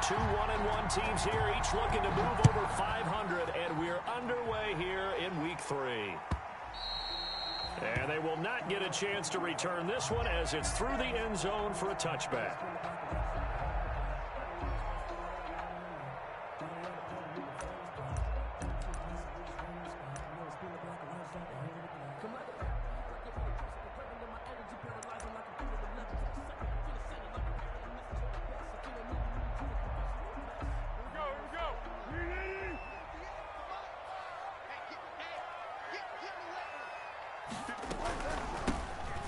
Two 1-1 teams here, each looking to move over 500, and we're underway here in week 3. And they will not get a chance to return this one as it's through the end zone for a touchback.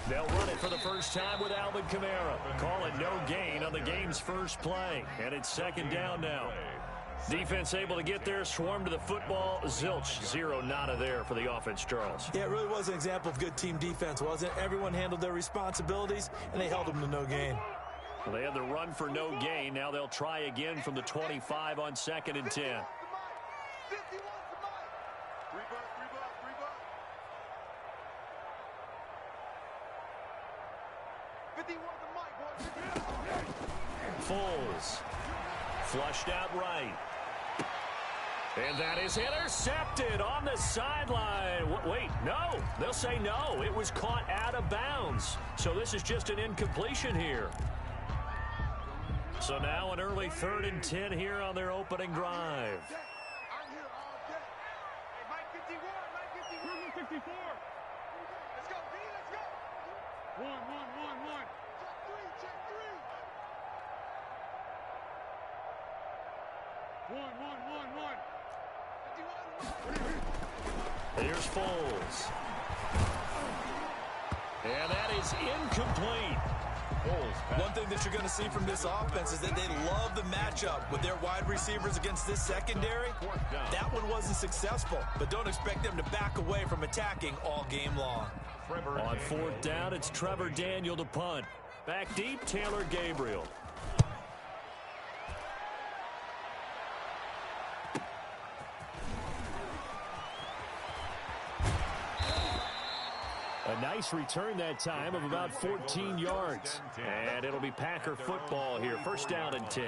They'll run it for the first time with Alvin Kamara. Call it no gain on the game's first play. And it's second down now. Defense able to get there, swarm to the football. Zilch, zero nada there for the offense, Charles. Yeah, it really was an example of good team defense, wasn't it? Everyone handled their responsibilities, and they held them to no gain. Well, they had the run for no gain. Now they'll try again from the 25 on 2nd and 10. Foles. Flushed out right. And that is intercepted on the sideline. Wait, no. They'll say no. It was caught out of bounds. So this is just an incompletion here. So now an early 3rd and 10 here on their opening drive. Here's Foles. And that is incomplete. One thing that you're going to see from this offense is that they love the matchup with their wide receivers against this secondary. That one wasn't successful, but don't expect them to back away from attacking all game long. On 4th down, it's Trevor Daniel to punt. Back deep, Taylor Gabriel. A nice return that time of about 14 yards. And it'll be Packer football here. First down and 10.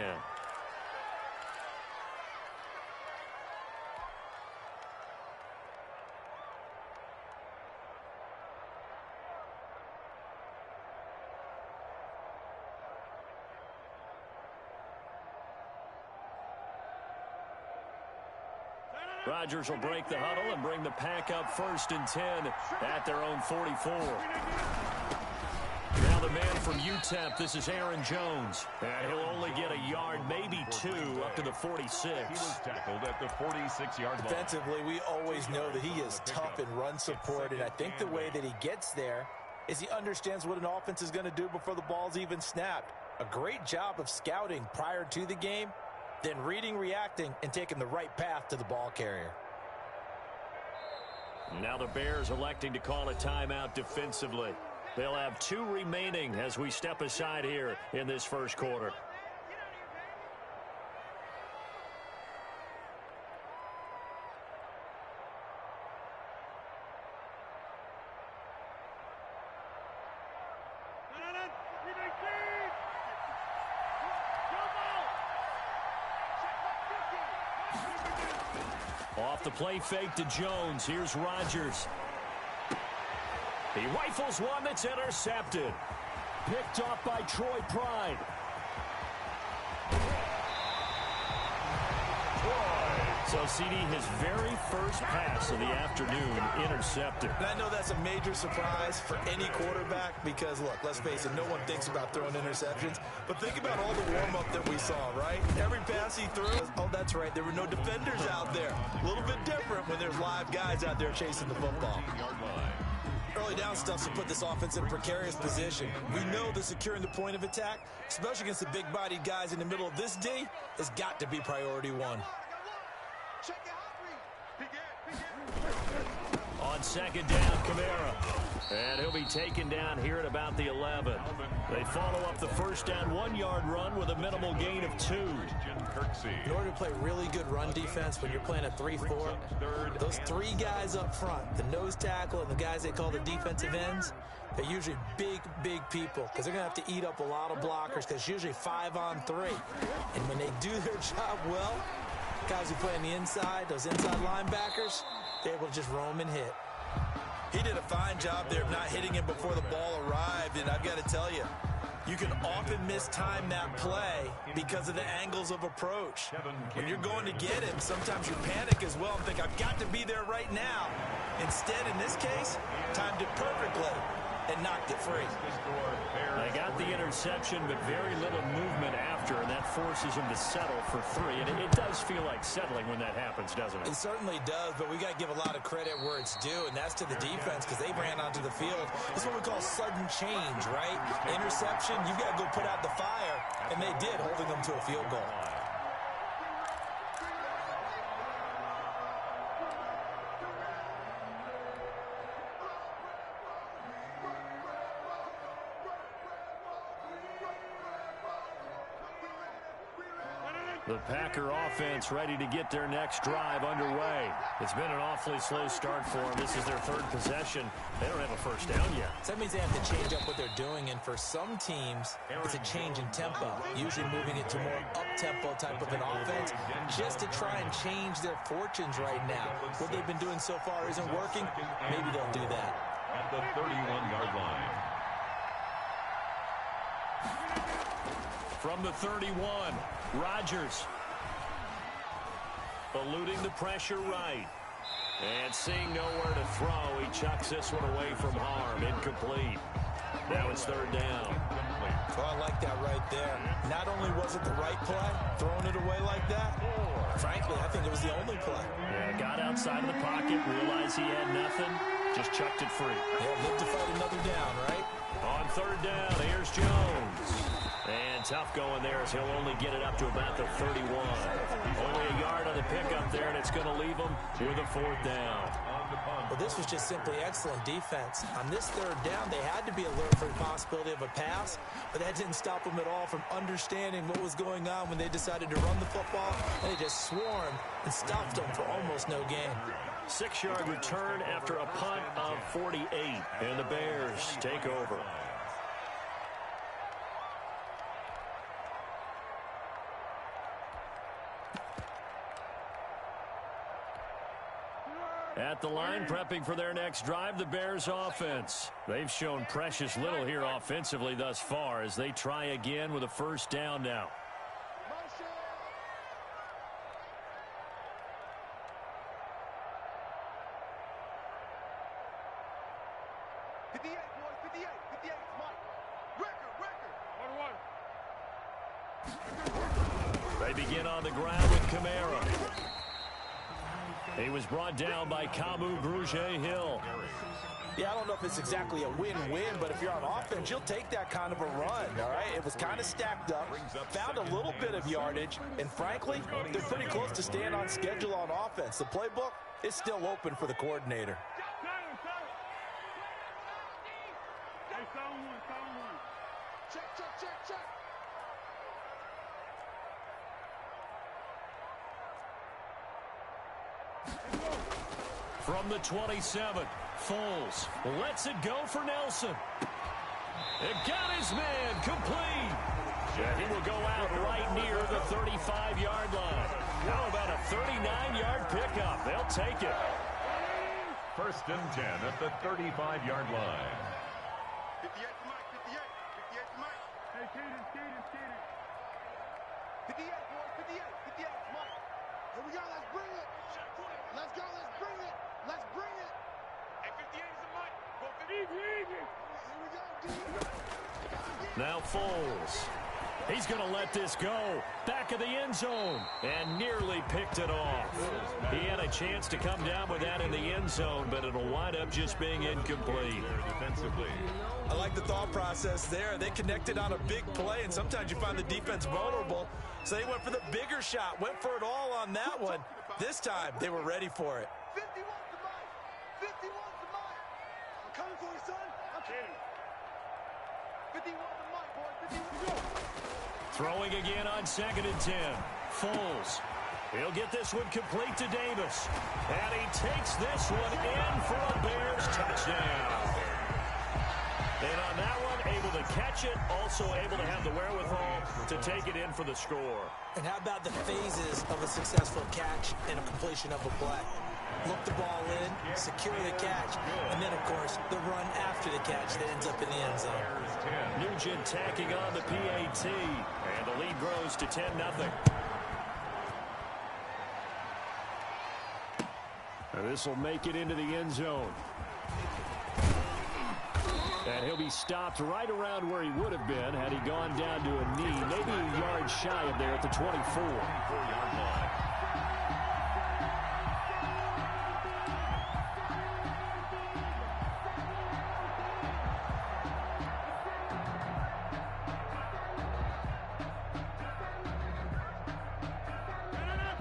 Rodgers will break the huddle and bring the Pack up 1st and 10 at their own 44. Now the man from UTEP, this is Aaron Jones. And he'll only get a yard, maybe 2, up to the 46. He was tackled at the 46-yard line. Defensively, we always know that he is tough in run support, and I think the way that he gets there is he understands what an offense is going to do before the ball's even snapped. A great job of scouting prior to the game, then reading, reacting, and taking the right path to the ball carrier. Now the Bears electing to call a timeout defensively. They'll have 2 remaining as we step aside here in this first quarter. Off the play fake to Jones. Here's Rodgers. He rifles one that's intercepted. Picked off by Troy Pride. So, CD, his very first pass of the afternoon intercepted. And I know that's a major surprise for any quarterback because, look, let's face it, no one thinks about throwing interceptions. But think about all the warm-up that we saw, right? Every pass he threw, oh, that's right, there were no defenders out there. A little bit different when there's live guys out there chasing the football. Early down stuff to put this offense in a precarious position. We know that securing the point of attack, especially against the big-bodied guys in the middle of this D, has got to be priority 1. On 2nd down, Kamara. And he'll be taken down here at about the 11. They follow up the first down 1-yard run with a minimal gain of 2. In order to play really good run defense when you're playing a 3-4, those 3 guys up front, the nose tackle and the guys they call the defensive ends, they're usually big, big people because they're going to have to eat up a lot of blockers because it's usually 5-on-3. And when they do their job well, guys who play on the inside, those inside linebackers, they're able to just roam and hit. He did a fine job there of not hitting him before the ball arrived, and I've got to tell you, you can often mistime that play because of the angles of approach. When you're going to get him, sometimes you panic as well and think, I've got to be there right now. Instead, in this case, timed it perfectly and knocked it free. They got the interception, but very little movement after, and that forces him to settle for 3. And it does feel like settling when that happens, doesn't it? It certainly does, but we got to give a lot of credit where it's due, and that's to the defense because they ran onto the field. It's what we call sudden change, right? Interception, you've got to go put out the fire, and they did, holding them to a field goal. The Packer offense ready to get their next drive underway. It's been an awfully slow start for them. This is their 3rd possession. They don't have a first down yet. So that means they have to change up what they're doing, and for some teams, it's a change in tempo, usually moving it to more up-tempo type of an offense, just to try and change their fortunes right now. What they've been doing so far isn't working. Maybe they'll do that. At the 31-yard line. From the 31, Rodgers eluding the pressure right. And seeing nowhere to throw, he chucks this one away from harm. Incomplete. Now it's 3rd down. Well, I like that right there. Not only was it the right play, throwing it away like that, frankly, I think it was the only play. Yeah, got outside of the pocket, realized he had nothing, just chucked it free. Yeah, lived to fight another down, right? On 3rd down, here's Jones. And tough going there as he'll only get it up to about the 31. Only a yard on the pickup there, and it's going to leave him with a 4th down. Well, this was just simply excellent defense. On this 3rd down, they had to be alert for the possibility of a pass, but that didn't stop them at all from understanding what was going on when they decided to run the football, and they just swarmed and stopped them for almost no gain. 6-yard return after a punt of 48, and the Bears take over. At the line, prepping for their next drive, the Bears offense. They've shown precious little here offensively thus far as they try again with a 1st down now. They begin on the ground with Kamara. He was brought down by Kamu Grugier-Hill. Yeah, I don't know if it's exactly a win-win, but if you're on offense, you'll take that kind of a run, all right? It was kind of stacked up, found a little bit of yardage, and frankly, they're pretty close to staying on schedule on offense. The playbook is still open for the coordinator. From the 27, Foles lets it go for Nelson. It got his man complete. Yeah, he will go out right near the 35-yard line. How about a 39-yard pickup? They'll take it. 1st and 10 at the 35-yard line. 58 to Mike, 58 to Mike. Hey, Kaden. 58, boys, 58 to Mike. Here we go, let's bring it. Let's go, let's bring it. Let's bring it. Hey, 58 is a Mike. Go 50. Here we go, D. Now Foles. He's going to let this go. Back of the end zone. And nearly picked it off. He had a chance to come down with that in the end zone, but it'll wind up just being incomplete. Defensively. I like the thought process there. They connected on a big play, and sometimes you find the defense vulnerable. So they went for the bigger shot, went for it all on that one. This time, they were ready for it. 51 to Mike. 51 to Mike. I'm coming for you, son. I'm kidding. 58 Throwing again on 2nd and 10. Foles. He'll get this one complete to Davis. And he takes this one in for a Bears touchdown. And on that one, able to catch it, also able to have the wherewithal to take it in for the score. And how about the phases of a successful catch and a completion of a play? Look the ball in, secure the catch, and then, of course, the run after the catch that ends up in the end zone. Nugent tacking on the PAT, and the lead grows to 10-0. This will make it into the end zone. And he'll be stopped right around where he would have been had he gone down to a knee, maybe a yard shy of there at the 24-yard line.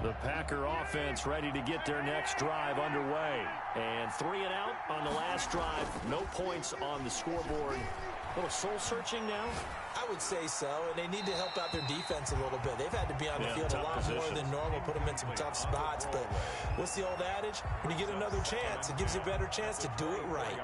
The Packer offense ready to get their next drive underway. And 3 and out on the last drive. No points on the scoreboard. A little soul-searching now? I would say so, and they need to help out their defense a little bit. They've had to be on the field a lot more than normal, put them in some tough spots. But what's the old adage? When you get another chance, it gives you a better chance to do it right.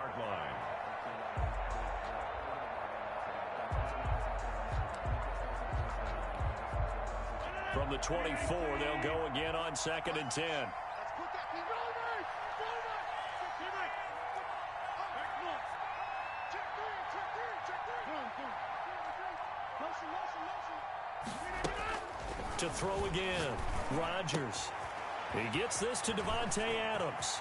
From the 24, they'll go again on 2nd and 10. To throw again, Rodgers. He gets this to Davante Adams.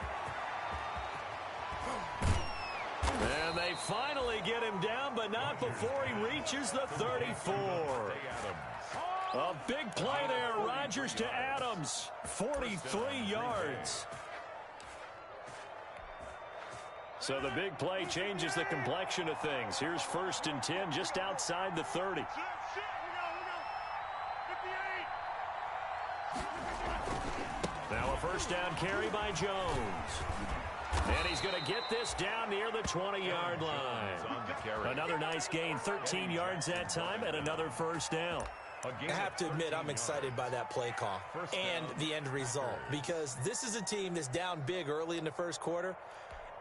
And they finally get him down, but not before he reaches the 34. A big play there, Rodgers to Adams, 43 yards. So the big play changes the complexion of things. Here's 1st and 10 just outside the 30. Now a first down carry by Jones. And he's going to get this down near the 20-yard line. Another nice gain, 13 yards that time, and another first down. I have to admit, I'm excited by that play call and the end result, because this is a team that's down big early in the first quarter,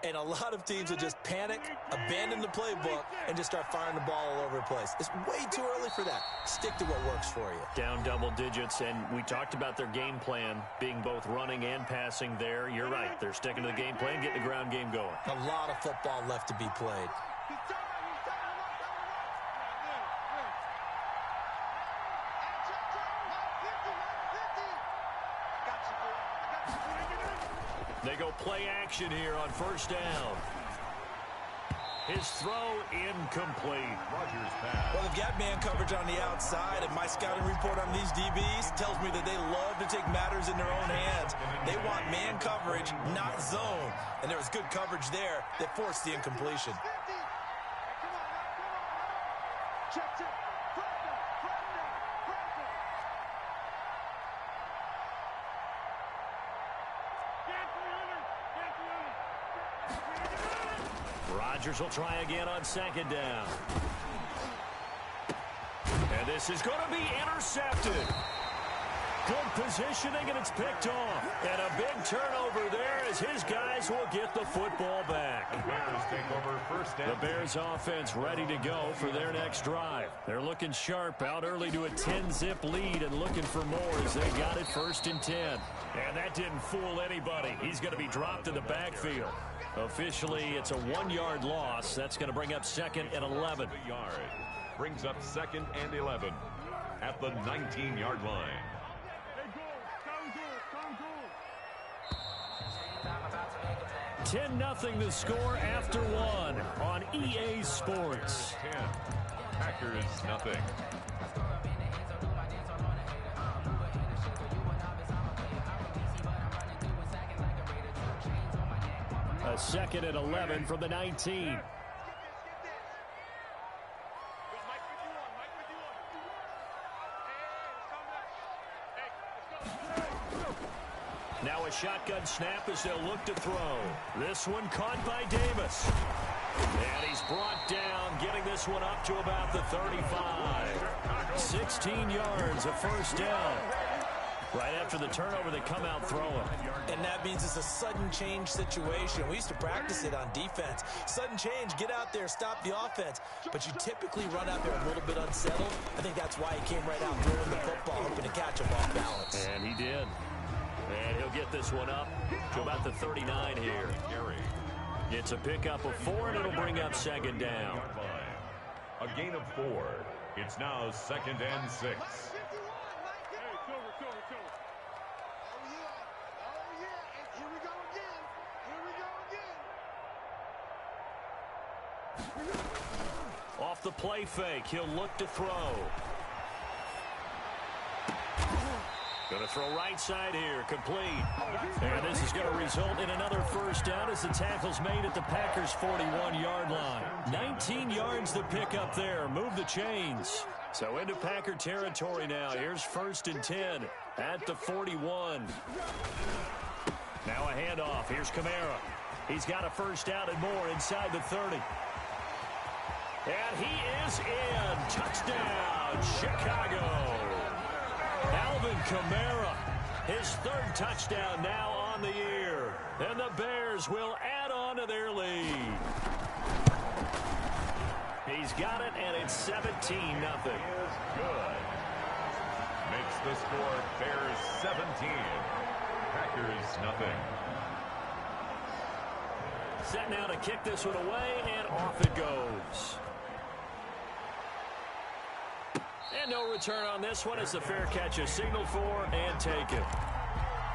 and a lot of teams will just panic, abandon the playbook, and just start firing the ball all over the place. It's way too early for that. Stick to what works for you. Down double digits, and we talked about their game plan being both running and passing there. You're right. They're sticking to the game plan, getting the ground game going. A lot of football left to be played. They go play action here on first down. His throw incomplete. Well, they've got man coverage on the outside, and my scouting report on these DBs tells me that they love to take matters in their own hands. They want man coverage, not zone. And there was good coverage there that forced the incompletion. Rodgers will try again on 2nd down. And this is going to be intercepted. Good positioning, and it's picked off. And a big turnover there as his guys will get the football back. The Bears take over first down. The Bears offense ready to go for their next drive. They're looking sharp, out early to a 10-zip lead and looking for more as they got it 1st and 10. And that didn't fool anybody. He's going to be dropped in the backfield. Officially, it's a 1-yard loss. That's going to bring up 2nd and 11. Brings up 2nd and 11 at the 19-yard line. 10-0 the score after 1 on EA Sports. 10. Packers nothing. A 2nd and 11 from the 19. Now a shotgun snap as they'll look to throw. This one caught by Davis. And he's brought down, getting this one up to about the 35. 16 yards, a first down. Right after the turnover, they come out throwing. And that means it's a sudden change situation. We used to practice it on defense. Sudden change, get out there, stop the offense. But you typically run out there a little bit unsettled. I think that's why he came right out throwing the football, hoping to catch him off balance. And he did. And he'll get this one up to about the 39 here. It's a pickup of 4, and it'll bring up second down. A gain of 4. It's now 2nd and 6. Off the play fake, he'll look to throw. Going to throw right side here, complete. And this is going to result in another first down as the tackle's made at the Packers' 41-yard line. 19 yards to pick up there. Move the chains. So into Packer territory now. Here's 1st and 10 at the 41. Now a handoff. Here's Kamara. He's got a first down and more inside the 30. And he is in. Touchdown, Chicago. Alvin Kamara, his 3rd touchdown now on the year. And the Bears will add on to their lead. He's got it, and it's 17-0. Good. Makes the score Bears 17. Packers nothing. Set now to kick this one away, and off it goes. And no return on this one as the fair catch is signaled for and taken.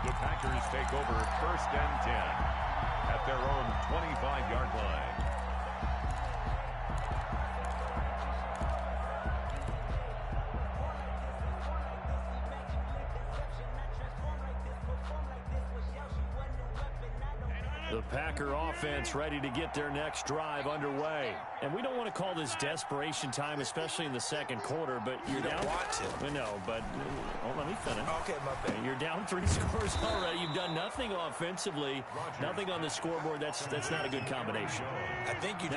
The Packers take over 1st and 10 at their own 25-yard line. The Packer offense ready to get their next drive underway. And we don't want to call this desperation time, especially in the second quarter, but you're down. Want to. No, but let me finish. Okay, my bad. You're down 3 scores already. You've done nothing offensively, nothing on the scoreboard. That's not a good combination. I think you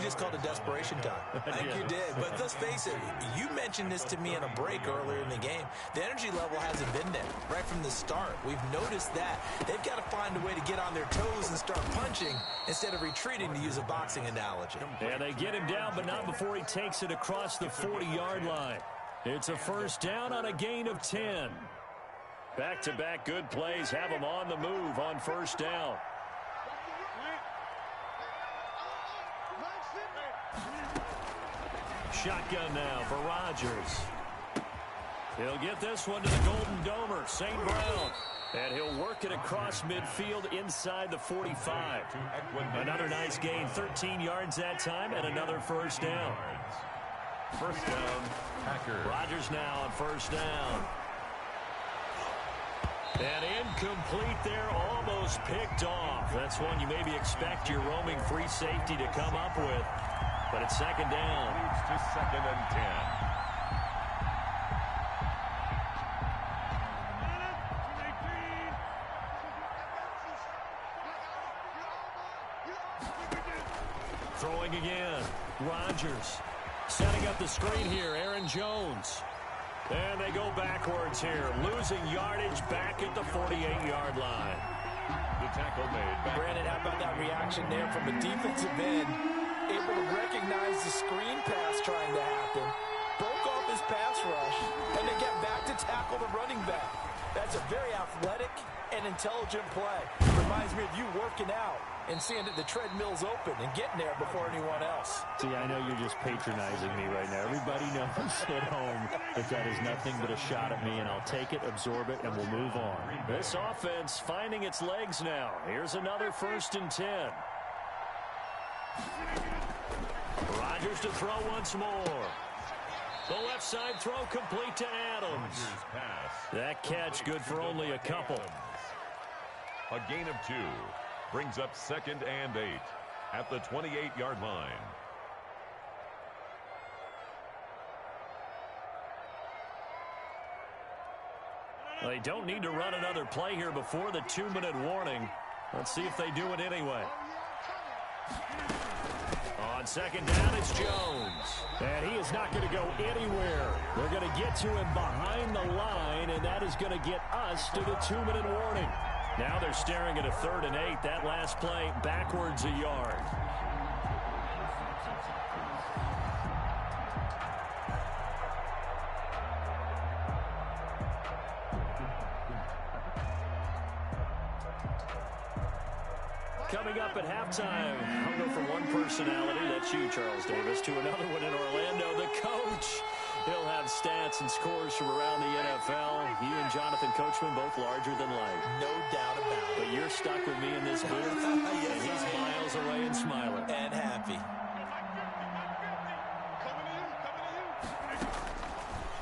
just called it desperation time. I think you did. But let's face it, you mentioned this to me in a break earlier in the game. The energy level hasn't been there right from the start. We've noticed that. They've got to find a way to get on their toes and start punching instead of retreating, to use a boxing analogy. And they get him down, but not before he takes it across the 40-yard line. It's a first down on a gain of 10. Back-to-back good plays have him on the move on first down. Shotgun now for Rodgers. He'll get this one to the Golden Domer, St. Brown. And he'll work it across midfield inside the 45. Another nice gain, 13 yards that time, and another first down. First down, Packers. Rodgers now on first down. And incomplete there, almost picked off. That's one you maybe expect your roaming free safety to come up with. But it's second down. Leads to 2nd and 10. Throwing again. Rodgers setting up the screen here. Aaron Jones. And they go backwards here. Losing yardage back at the 48-yard line. The tackle made. Brandon, how about that reaction there from the defensive end? Able to recognize the screen pass trying to happen. Broke off his pass rush. And then get back to tackle the running back. That's a very athletic and intelligent play. Reminds me of you working out and seeing that the treadmill's open and getting there before anyone else. See, I know you're just patronizing me right now. Everybody knows at home that is nothing but a shot at me, and I'll take it, absorb it, and we'll move on. This offense finding its legs now. Here's another 1st and 10. Rodgers to throw once more. The left side throw complete to Adams. That catch good for only a couple. A gain of 2 brings up 2nd and 8 at the 28-yard line. They don't need to run another play here before the 2-minute warning. Let's see if they do it anyway. On second down, it's Jones. And he is not going to go anywhere. They're going to get to him behind the line, and that is going to get us to the 2-minute warning. Now they're staring at a 3rd and 8. That last play backwards a yard. Coming up at halftime, I'll go from one personality, that's you, Charles Davis, to another one in Orlando, the coach. He'll have stats and scores from around the NFL. You and Jonathan Coachman, both larger than life. No doubt about it. But you're stuck with me in this booth, Yes, and he's miles away and smiling. And happy.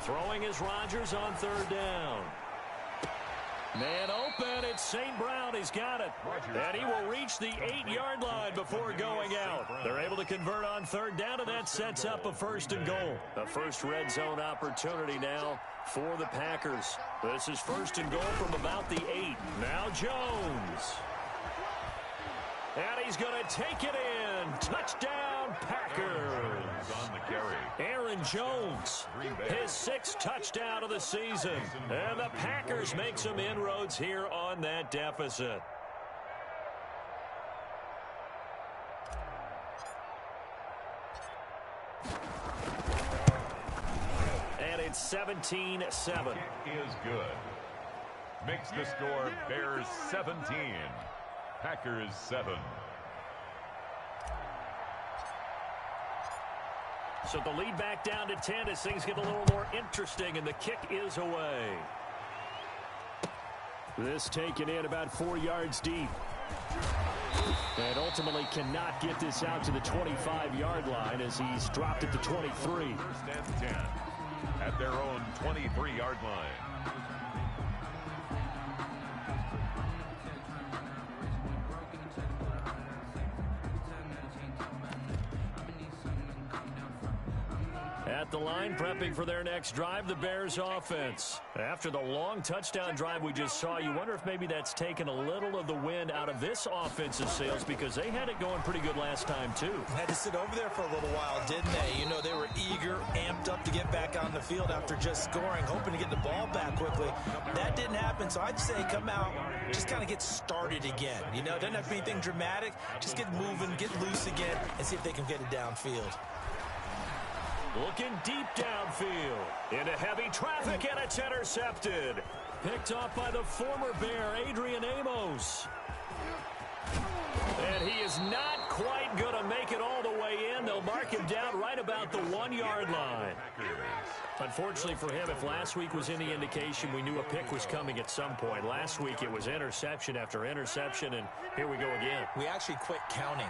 Throwing is Rodgers on 3rd down. Man open, it's St. Brown. He's got it. And he will reach the 8-yard line before going out. They're able to convert on 3rd down, and that sets up a 1st and goal. The first red zone opportunity now for the Packers. This is 1st and goal from about the 8. Now Jones. And he's going to take it in. Touchdown, Packers. On the carry. Aaron Jones, his 6th touchdown of the season. And the Packers make some inroads here on that deficit. And it's 17-7. Is good. Makes the score Bears 17. Packers 7. So the lead back down to 10 as things get a little more interesting, and the kick is away. This taken in about 4 yards deep. And ultimately cannot get this out to the 25-yard line as he's dropped at the 23. 1st and 10 at their own 23-yard line. At the line, prepping for their next drive, the Bears offense. After the long touchdown drive we just saw, you wonder if maybe that's taken a little of the wind out of this offensive sails, because they had it going pretty good last time, too. Had to sit over there for a little while, didn't they? You know, they were eager, amped up to get back on the field after just scoring, hoping to get the ball back quickly. That didn't happen, so I'd say come out, just kind of get started again. You know, it doesn't have to be anything dramatic. Just get moving, get loose again, and see if they can get it downfield. Looking deep downfield. Into heavy traffic, and it's intercepted. Picked off by the former Bear, Adrian Amos. And he is not quite going to make it all the way in. They'll mark him down right about the 1-yard line. Unfortunately for him, if last week was any indication, we knew a pick was coming at some point. Last week it was interception after interception, and here we go again. We actually quit counting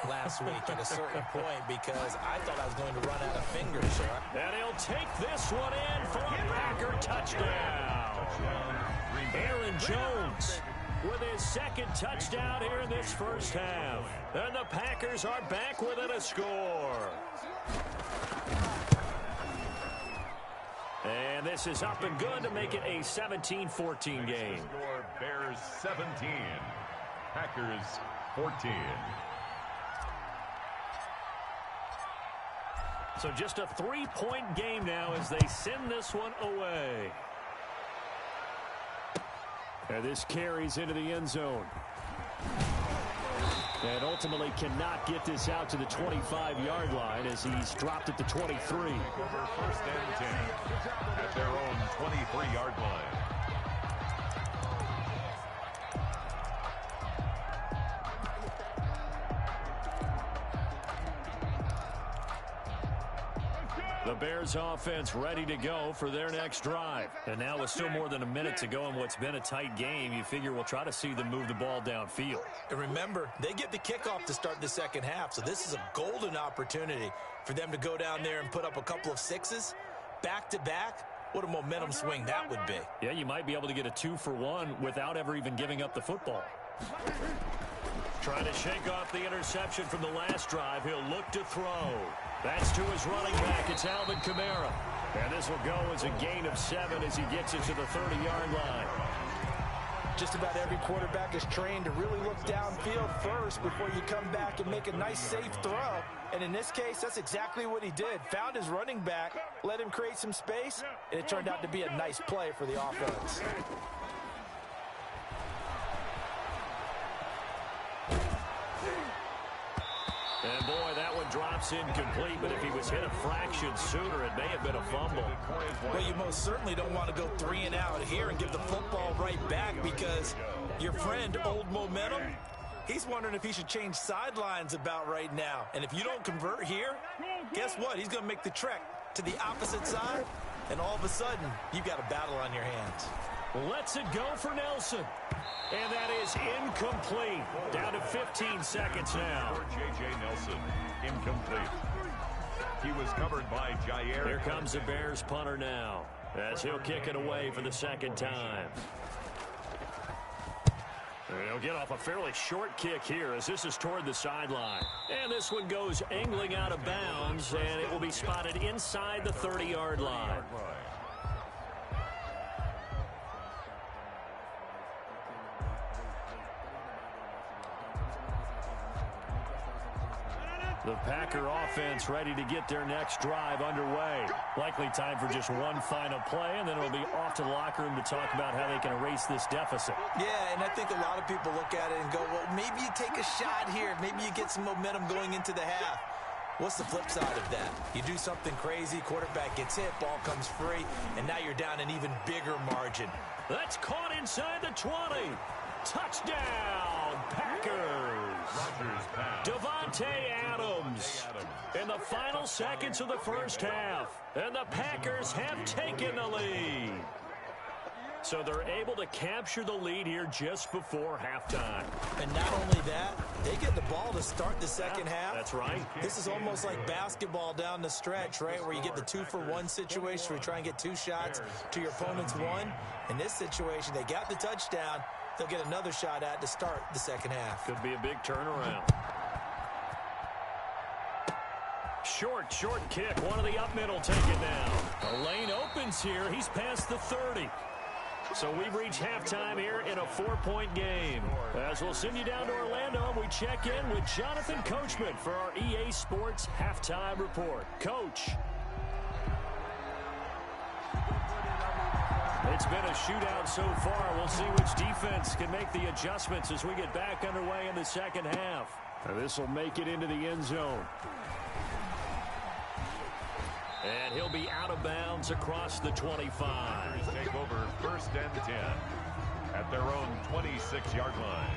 last week at a certain point because I thought I was going to run out of fingers. And he'll take this one in for a Packer touchdown. Aaron Jones with his 2nd touchdown here in this first half. And the Packers are back within a score. And this is up and good to make it a 17-14 game. Score Bears 17. Packers 14. So just a 3-point game now as they send this one away. And this carries into the end zone. And ultimately cannot get this out to the 25-yard line as he's dropped at the 23. 1st and 10 at their own 23-yard line. The Bears offense ready to go for their next drive. And now with still more than a minute to go in what's been a tight game, you figure we'll try to see them move the ball downfield. And remember, they get the kickoff to start the second half, so this is a golden opportunity for them to go down there and put up a couple of 6s back-to-back. What a momentum swing that would be. Yeah, you might be able to get a 2-for-1 without ever even giving up the football. Trying to shake off the interception from the last drive. He'll look to throw. That's to his running back. It's Alvin Kamara. And this will go as a gain of 7 as he gets it to the 30-yard line. Just about every quarterback is trained to really look downfield first before you come back and make a nice, safe throw. And in this case, that's exactly what he did. Found his running back, let him create some space, and it turned out to be a nice play for the offense. And boy, that one drops incomplete, but if he was hit a fraction sooner, it may have been a fumble. Well, you most certainly don't want to go 3 and out here and give the football right back, because your friend, Old Momentum, he's wondering if he should change sidelines about right now. And if you don't convert here, guess what? He's going to make the trek to the opposite side, and all of a sudden, you've got a battle on your hands. Lets it go for Nelson. And that is incomplete. Down to 15 seconds now. J.J. Nelson, incomplete. He was covered by Jair. Here comes the Bears punter now, as he'll kick it away for the second time. He'll get off a fairly short kick here, as this is toward the sideline. And this one goes angling out of bounds, and it will be spotted inside the 30-yard line. The Packer offense ready to get their next drive underway. Likely time for just one final play, and then it'll be off to the locker room to talk about how they can erase this deficit. Yeah, and I think a lot of people look at it and go, well, maybe you take a shot here. Maybe you get some momentum going into the half. What's the flip side of that? You do something crazy, quarterback gets hit, ball comes free, and now you're down an even bigger margin. That's caught inside the 20. Touchdown, Packers. Davante Adams in the final seconds of the first half. And the Packers have taken the lead. So they're able to capture the lead here just before halftime. And not only that, they get the ball to start the second half. That's right. This is almost like basketball down the stretch, right, where you get the 2-for-1 situation where you try and get 2 shots to your opponent's 1. In this situation, they got the touchdown. They'll get another shot at to start the second half. Could be a big turnaround. Short kick. One of the up middle taken down. The lane opens here. He's past the 30. So we've reached halftime here in a 4-point game. As we'll send you down to Orlando, and we check in with Jonathan Coachman for our EA Sports Halftime Report. Coach. It's been a shootout so far. We'll see which defense can make the adjustments as we get back underway in the second half. This will make it into the end zone. And he'll be out of bounds across the 25. Take over 1st and 10 at their own 26-yard line.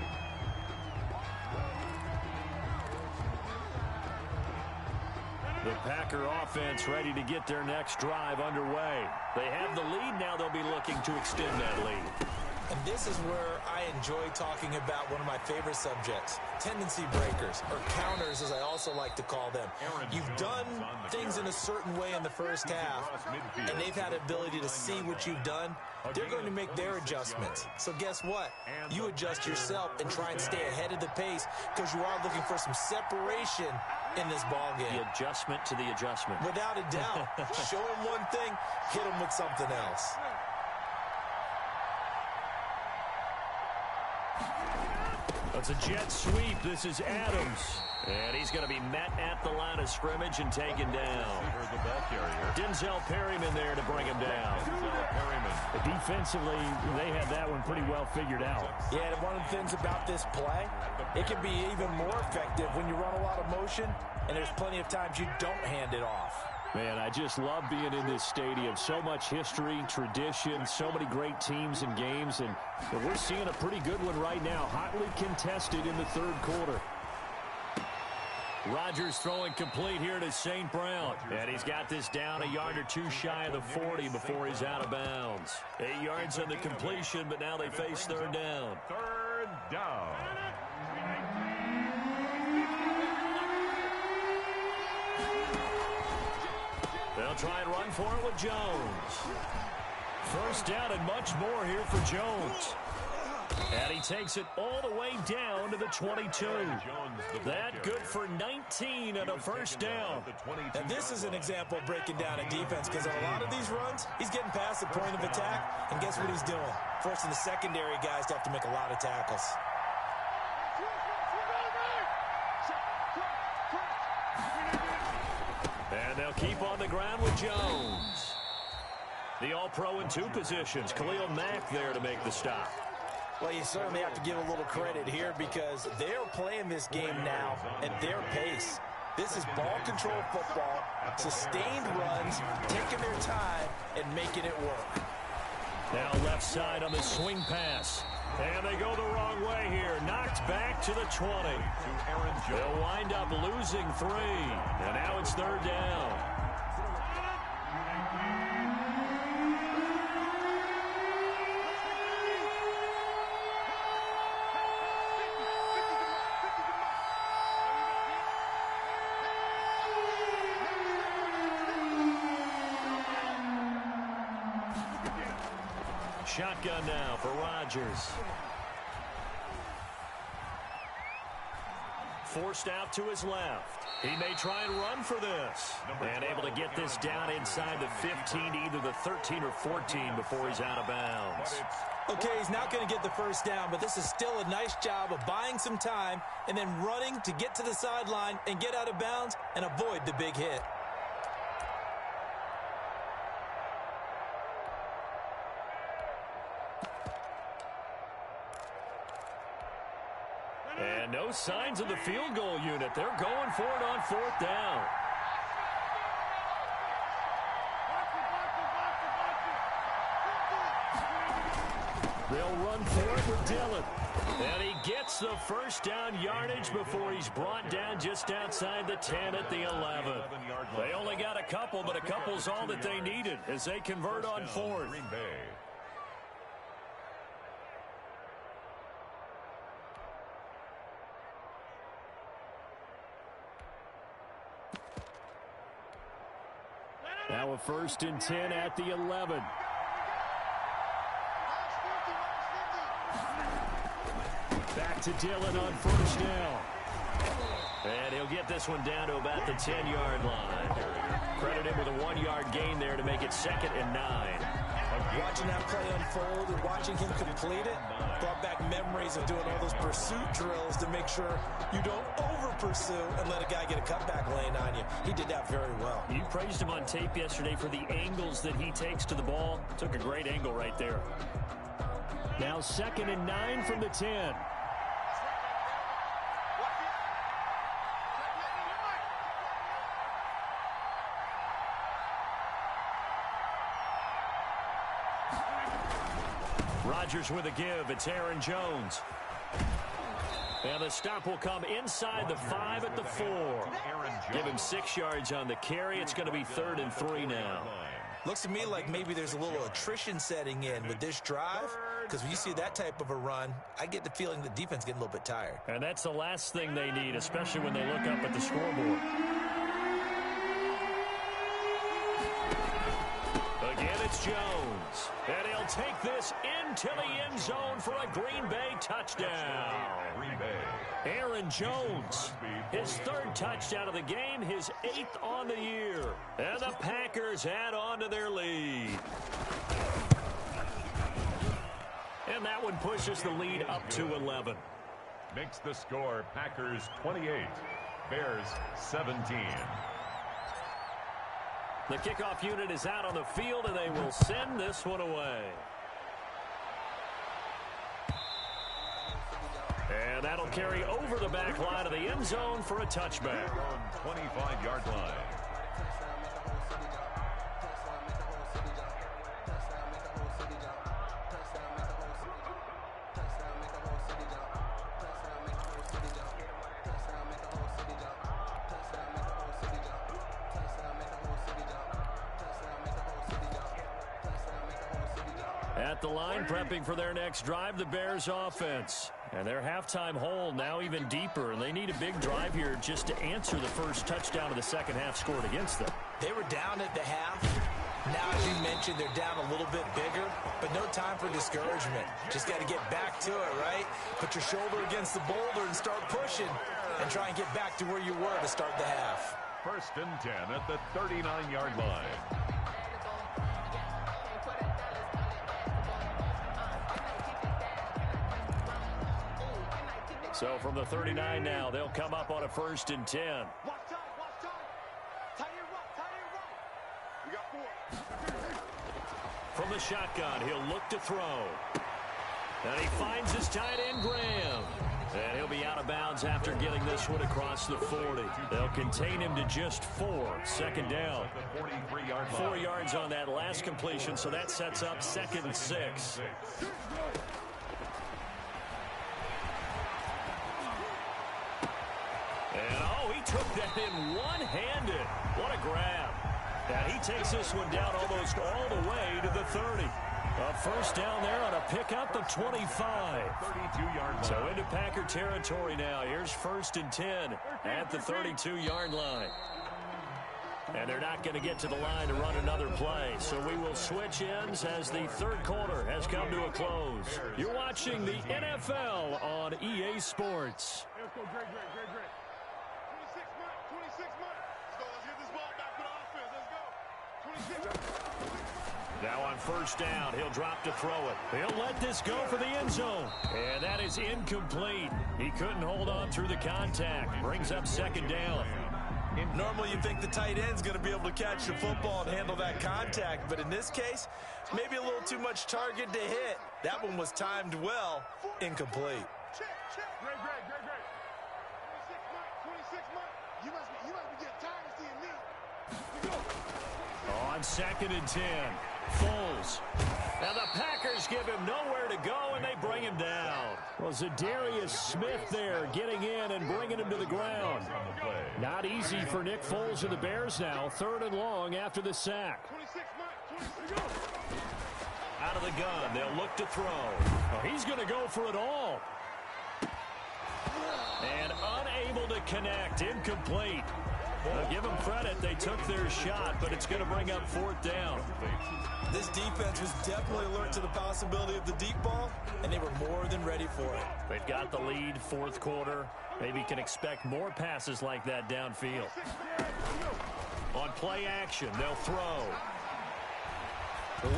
The Packer offense ready to get their next drive underway. They have the lead now. They'll be looking to extend that lead. And this is where I enjoy talking about one of my favorite subjects, tendency breakers, or counters as I also like to call them. You've done things in a certain way in the first half, and they've had the ability to see what you've done. They're going to make their adjustments. So guess what? You adjust yourself and try and stay ahead of the pace, because you are looking for some separation in this ball game. The adjustment to the adjustment. Without a doubt. Show them one thing, hit them with something else. It's a jet sweep. This is Adams. And he's going to be met at the line of scrimmage and taken down. Denzel Perryman there to bring him down. Defensively, they had that one pretty well figured out. Yeah, and one of the things about this play, it can be even more effective when you run a lot of motion, and there's plenty of times you don't hand it off. Man, I just love being in this stadium. So much history, tradition, so many great teams and games, and we're seeing a pretty good one right now. Hotly contested in the third quarter. Rodgers throwing complete here to St. Brown. And he's got this down a yard or two shy of the 40 before he's out of bounds. 8 yards on the completion, but now they face third down. Third down. They'll try and run for it with Jones. First down and much more here for Jones. And he takes it all the way down to the 22. That good for 19 and a first down. And this is an example of breaking down a defense, because on a lot of these runs, he's getting past the point of attack, and guess what he's doing? Forcing the secondary guys to have to make a lot of tackles. And they'll keep on the ground with Jones. The All-Pro in two positions. Khalil Mack there to make the stop. Well, you certainly have to give a little credit here, because they're playing this game now at their pace. This is ball control football, sustained runs, taking their time and making it work. Now left side on the swing pass. And they go the wrong way here. Knocked back to the 20. They'll wind up losing 3. And now it's third down. Shotgun now for Rodgers. Forced out to his left. He may try and run for this. And able to get this down inside the 15 to either the 13 or 14 before he's out of bounds. Okay, he's not going to get the first down, but this is still a nice job of buying some time and then running to get to the sideline and get out of bounds and avoid the big hit. And no signs of the field goal unit. They're going for it on fourth down. They'll run for it with Dillon. And he gets the first down yardage before he's brought down just outside the 10 at the 11. They only got a couple, but a couple's all that they needed as they convert on fourth. Now a 1st and 10 at the 11. Back to Dillon on first down. And he'll get this one down to about the 10-yard line. Credit him with a 1-yard gain there to make it 2nd and 9. Watching that play unfold and watching him complete it brought back memories of doing all those pursuit drills to make sure you don't over-pursue and let a guy get a cutback lane on you. He did that very well. You praised him on tape yesterday for the angles that he takes to the ball. Took a great angle right there. Now 2nd and 9 from the 10. Rodgers with a give. It's Aaron Jones. And the stop will come inside the 5 at the 4. Give him 6 yards on the carry. It's going to be 3rd and 3 now. Looks to me like maybe there's a little attrition setting in with this drive, because when you see that type of a run, I get the feeling the defense getting a little bit tired. And that's the last thing they need, especially when they look up at the scoreboard. Again, it's Jones. And he'll take this into the end zone for a Green Bay touchdown. Aaron Jones, his 3rd touchdown of the game, his 8th on the year. And the Packers add on to their lead. And that one pushes the lead up to 11. Makes the score Packers 28, Bears 17. The kickoff unit is out on the field, and they will send this one away. And that'll carry over the back line of the end zone for a touchback. On 25-yard line. At the line, prepping for their next drive, the Bears offense. And their halftime hole now even deeper, and they need a big drive here just to answer the first touchdown of the second half scored against them. They were down at the half. Now, as you mentioned, they're down a little bit bigger, but no time for discouragement. Just got to get back to it, right? Put your shoulder against the boulder and start pushing and try and get back to where you were to start the half. 1st and 10 at the 39-yard line. So from the 39 now, they'll come up on a 1st and 10. Watch time, watch time. Tight end right, tight end right. We got 4. From the shotgun, he'll look to throw. And he finds his tight end, Graham. And he'll be out of bounds after getting this one across the 40. They'll contain him to just 4. 2nd down. 4 yards on that last completion, so that sets up 2nd and 6. And, oh, he took that in one-handed. What a grab. And he takes this one down almost all the way to the 30. A 1st down there on a pickup of 25. 32-yard. So into Packer territory now. Here's 1st and 10 at the 32-yard line. And they're not going to get to the line to run another play. So we will switch ends as the 3rd quarter has come to a close. You're watching the NFL on EA Sports. Let's go, great. 26 months. Let's go, let's get this ball back for the offense. Let's go. 26. Now on 1st down, he'll drop to throw it. He'll let this go for the end zone. And that is incomplete. He couldn't hold on through the contact. Brings up 2nd down. Normally, you think the tight end's going to be able to catch the football and handle that contact, but in this case, maybe a little too much target to hit. That one was timed well, incomplete. Check. Great. 26 months. You must be getting tired of seeing me. Let's go. On 2nd and 10, Foles. Now the Packers give him nowhere to go, and they bring him down. Well, Zadarius Smith there getting in and bringing him to the ground. Not easy for Nick Foles and the Bears now. 3rd and long after the sack. 26 months. Out of the gun, they'll look to throw. Oh, he's going to go for it all. And unable to connect, incomplete. Well, give them credit, they took their shot, but it's going to bring up 4th down. This defense was definitely alert to the possibility of the deep ball, and they were more than ready for it. They've got the lead, 4th quarter. Maybe can expect more passes like that downfield. On play action, they'll throw.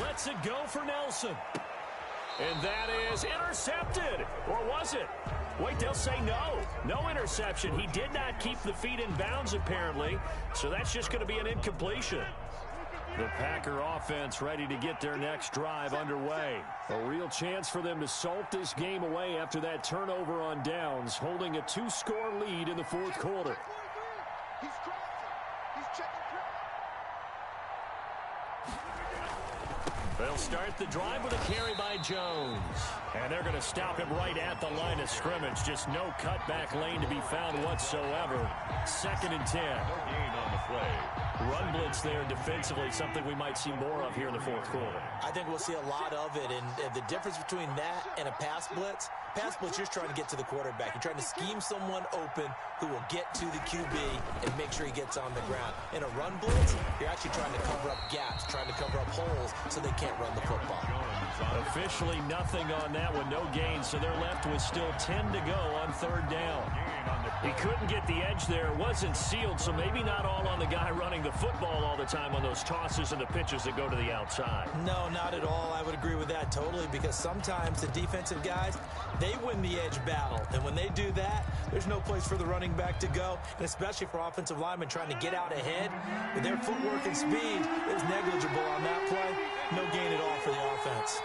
Lets it go for Nelson. And that is intercepted. Or was it? Wait, they'll say no. No interception. He did not keep the feet in bounds, apparently. So that's just going to be an incompletion. The Packer offense ready to get their next drive underway. A real chance for them to salt this game away after that turnover on downs, holding a 2-score lead in the 4th quarter. He's crossing. He's checking. They'll start the drive with a carry by Jones. And they're going to stop him right at the line of scrimmage. Just no cutback lane to be found whatsoever. 2nd and 10. No gain on the play. Run blitz there defensively, something we might see more of here in the 4th quarter. I think we'll see a lot of it, and the difference between that and a pass blitz, you're trying to get to the quarterback. You're trying to scheme someone open who will get to the QB and make sure he gets on the ground. In a run blitz, you're actually trying to cover up gaps, trying to cover up holes so they can't run the football. Officially nothing on that one, no gain, so they're left with still 10 to go on 3rd down. He couldn't get the edge there, wasn't sealed, so maybe not all on the guy running the football all the time on those tosses and the pitches that go to the outside. No, not at all. I would agree with that totally, because sometimes the defensive guys, they win the edge battle. And when they do that, there's no place for the running back to go, and especially for offensive linemen trying to get out ahead. With their footwork and speed, it was negligible on that play. No gain at all for the offense.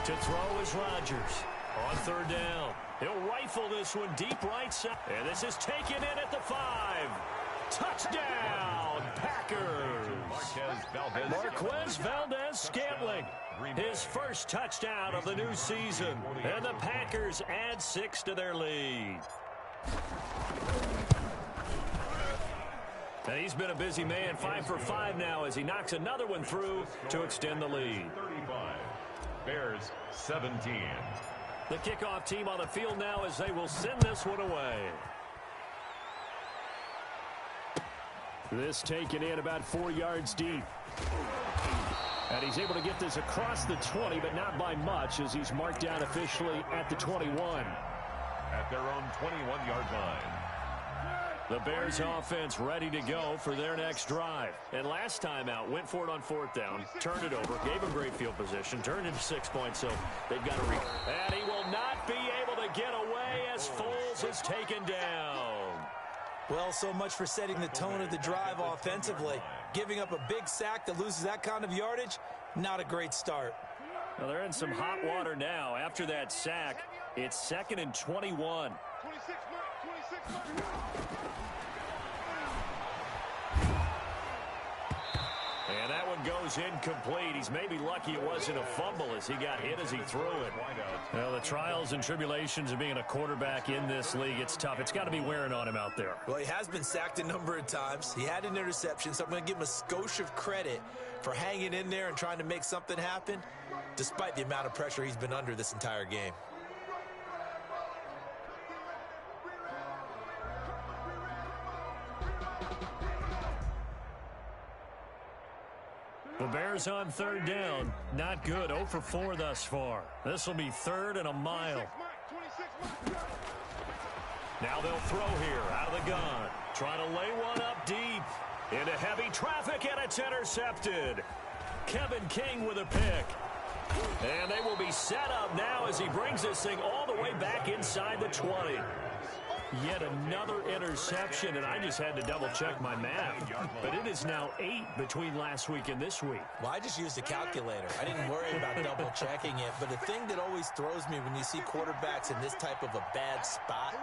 To throw is Rodgers. On 3rd down, he'll rifle this one deep right side. And this is taken in at the 5. Touchdown, Packers. Marquez Valdez-Scantling. His first touchdown of the new season. And the Packers add 6 to their lead. And he's been a busy man, 5 for 5 now as he knocks another one through to extend the lead. 35. Bears 17. The kickoff team on the field now as they will send this one away. This taken in about 4 yards deep. And he's able to get this across the 20, but not by much, as he's marked down officially at the 21. At their own 21-yard line. The Bears offense ready to go for their next drive. And last time out, went for it on 4th down, turned it over, gave him great field position, turned into 6 points, so they've got to read. And he will not be able to get away as Foles is taken down. Well, so much for setting the tone of the drive offensively. Giving up a big sack that loses that kind of yardage, not a great start. Well, they're in some hot water now. After that sack, it's 2nd and 21. 26, Mike. 26, Mike. And that one goes incomplete. He's maybe lucky it wasn't a fumble as he got hit as he threw it. Well, the trials and tribulations of being a quarterback in this league, it's tough. It's got to be wearing on him out there. Well, he has been sacked a number of times. He had an interception, so I'm going to give him a skosh of credit for hanging in there and trying to make something happen, despite the amount of pressure he's been under this entire game. The Bears on 3rd down. Not good. 0 for 4 thus far. This will be 3rd and a mile. Now they'll throw here out of the gun. Trying to lay one up deep. Into heavy traffic, and it's intercepted. Kevin King with a pick. And they will be set up now as he brings this thing all the way back inside the 20. Yet another interception, and I just had to double-check my math. But it is now 8 between last week and this week. Well, I just used a calculator. I didn't worry about double-checking it. But the thing that always throws me when you see quarterbacks in this type of a bad spot,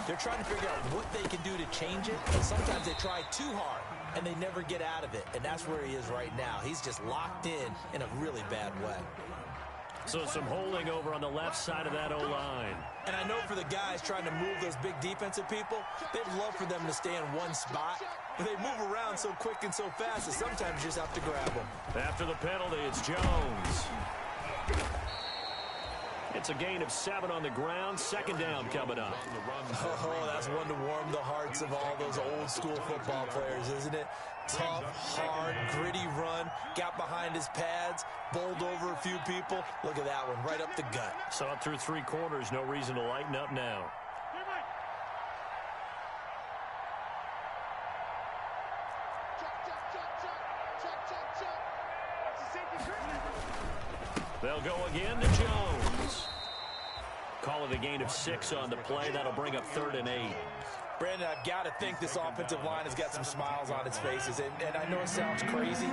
they're trying to figure out what they can do to change it. And sometimes they try too hard, and they never get out of it. And that's where he is right now. He's just locked in a really bad way. So some holding over on the left side of that O-line. And I know for the guys trying to move those big defensive people, they'd love for them to stay in one spot. But they move around so quick and so fast that sometimes you just have to grab them. After the penalty, it's Jones. It's a gain of 7 on the ground. 2nd down coming up. Oh, that's one to warm the hearts of all those old school football players, isn't it? Tough, hard, gritty run. Got behind his pads, bowled over a few people. Look at that one, right up the gut. Saw it through 3 quarters. No reason to lighten up now. They'll go again to Jones. Call it a gain of 6 on the play. That'll bring up 3rd and 8. Brandon, I've got to think this offensive line has got some smiles on its faces. And I know it sounds crazy,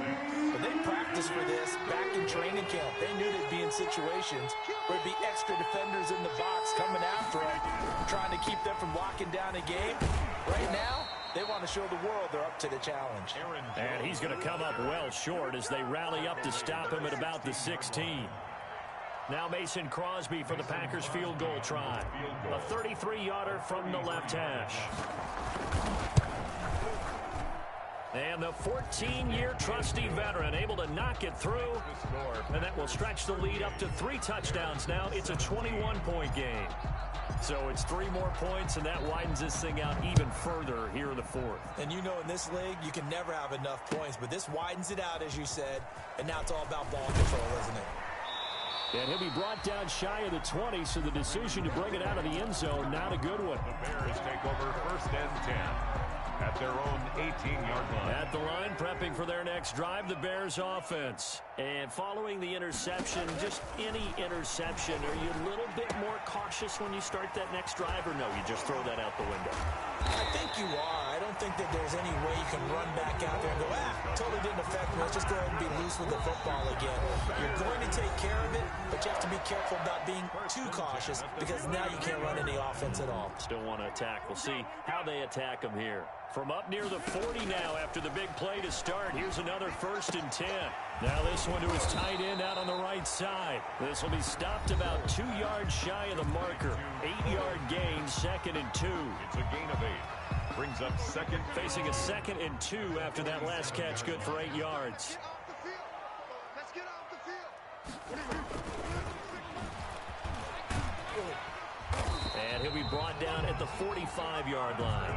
but they practiced for this back in training camp. They knew they'd be in situations where there'd be extra defenders in the box coming after them, trying to keep them from locking down a game. Right now, they want to show the world they're up to the challenge. And he's going to come up well short as they rally up to stop him at about the 16. Now Mason Crosby for the Packers field goal try. A 33-yarder from the left hash. And the 14-year trusty veteran able to knock it through. And that will stretch the lead up to 3 touchdowns now. It's a 21-point game. So it's 3 more points, and that widens this thing out even further here in the 4th. And you know in this league, you can never have enough points. But this widens it out, as you said. And now it's all about ball control, isn't it? And he'll be brought down shy of the 20, so the decision to bring it out of the end zone, not a good one. The Bears take over 1st and 10 at their own 18-yard line. At the line, prepping for their next drive, the Bears offense. And following the interception, just any interception, are you a little bit more cautious when you start that next drive, or no, you just throw that out the window? I think you are. I don't think that there's any way you can run back out there and go, totally didn't affect me. Let's just go ahead and be loose with the football again. You're going to take care of it, but you have to be careful about being too cautious because now you can't run any offense at all. Still want to attack. We'll see how they attack them here. From up near the 40 now after the big play to start. Here's another 1st and 10. Now this one to his tight end out on the right side. This will be stopped about 2 yards shy of the marker. 8-yard gain, 2nd and 2. It's a gain of 8. Brings up 2nd. Facing a 2nd and 2 after that last catch, good for 8 yards. Let's get off the field. And he'll be brought down at the 45-yard line.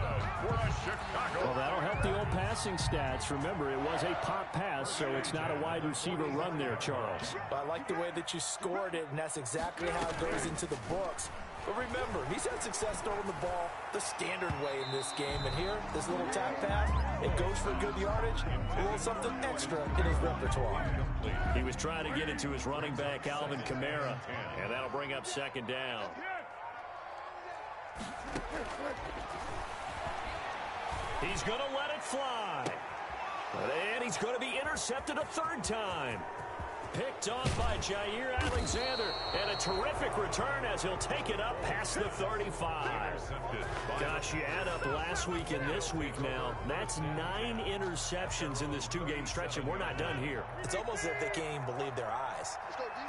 Well, that'll help the old passing stats. Remember, it was a pop pass, so it's not a wide receiver run there, Charles. I like the way that you scored it, and that's exactly how it goes into the books. But remember, he's had success throwing the ball the standard way in this game. And here, this little tap pass, it goes for good yardage, a little something extra in his repertoire. He was trying to get it to his running back, Alvin Kamara, and that'll bring up second down. He's going to let it fly. And he's going to be intercepted a third time. Picked off by Jair Alexander, and a terrific return as he'll take it up past the 35. Gosh, you add up last week and this week now, that's 9 interceptions in this 2-game stretch, and we're not done here. It's almost as if they can't even believe their eyes.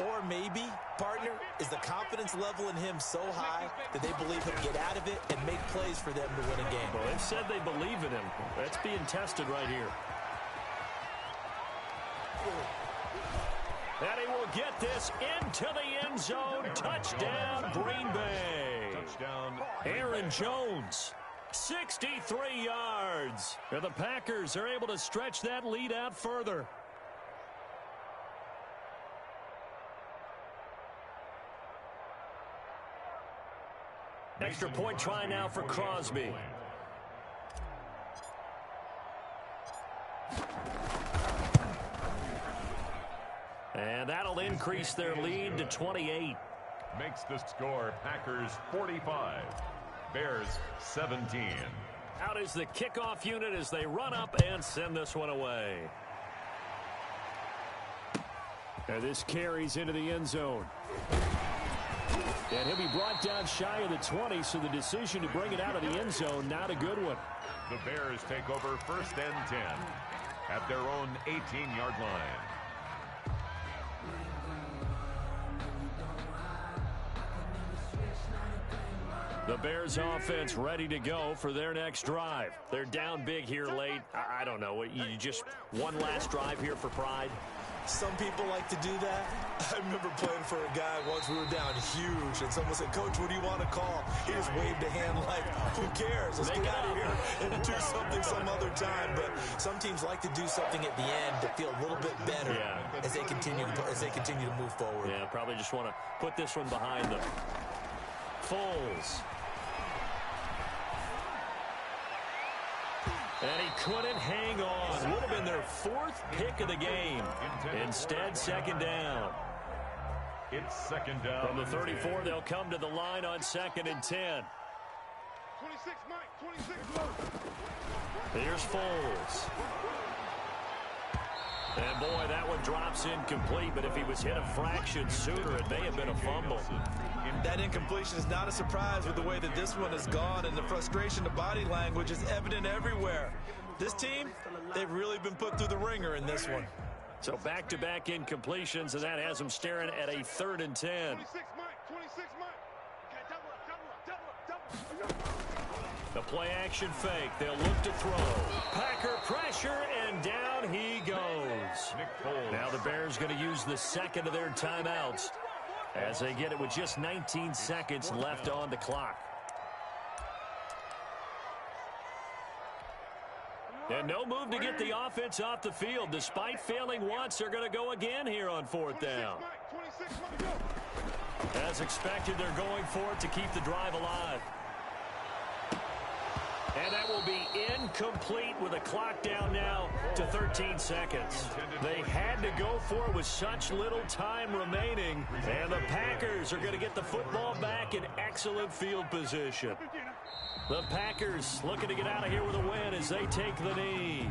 Or maybe, partner, is the confidence level in him so high that they believe he'll get out of it and make plays for them to win a game. Well, they've said they believe in him. That's being tested right here. And he will get this into the end zone. Touchdown, Green Bay. Touchdown. Aaron Jones, 63 yards. And the Packers are able to stretch that lead out further. Extra point try now for Crosby. And that'll increase their lead to 28. Makes the score Packers 45, Bears 17. Out is the kickoff unit as they run up and send this one away. And this carries into the end zone. And he'll be brought down shy of the 20, so the decision to bring it out of the end zone, not a good one. The Bears take over 1st and 10 at their own 18-yard line. The Bears offense ready to go for their next drive. They're down big here late. I don't know. You just one last drive here for pride? Some people like to do that. I remember playing for a guy once. We were down huge, and someone said, "Coach, what do you want to call?" He just waved a hand like, "Who cares? Let's get out of here and do something some other time." But some teams like to do something at the end to feel a little bit better as they continue to move forward. Yeah, probably just want to put this one behind them. Foles. And he couldn't hang on. Would have been their 4th pick of the game. Instead, second down. It's second down. From the 34, they'll come to the line on 2nd and 10. 26, Mike. 26, Mike. Here's Foles. And, boy, that one drops incomplete, but if he was hit a fraction sooner, it may have been a fumble. That incompletion is not a surprise with the way that this one has gone, and the frustration, the body language is evident everywhere. This team, they've really been put through the ringer in this one. So back-to-back incompletions, and that has them staring at a 3rd and 10. 26, Mike. 26, Mike. Okay, double up. The play-action fake. They'll look to throw. Packer pressure, and down he goes. Now the Bears going to use the 2nd of their timeouts as they get it with just 19 seconds left on the clock. And no move to get the offense off the field. Despite failing once, they're going to go again here on 4th down. 26, Mike. Go. As expected, they're going for it to keep the drive alive. And that will be incomplete with a clock down now to 13 seconds. They had to go for it with such little time remaining. And the Packers are going to get the football back in excellent field position. The Packers looking to get out of here with a win as they take the knee.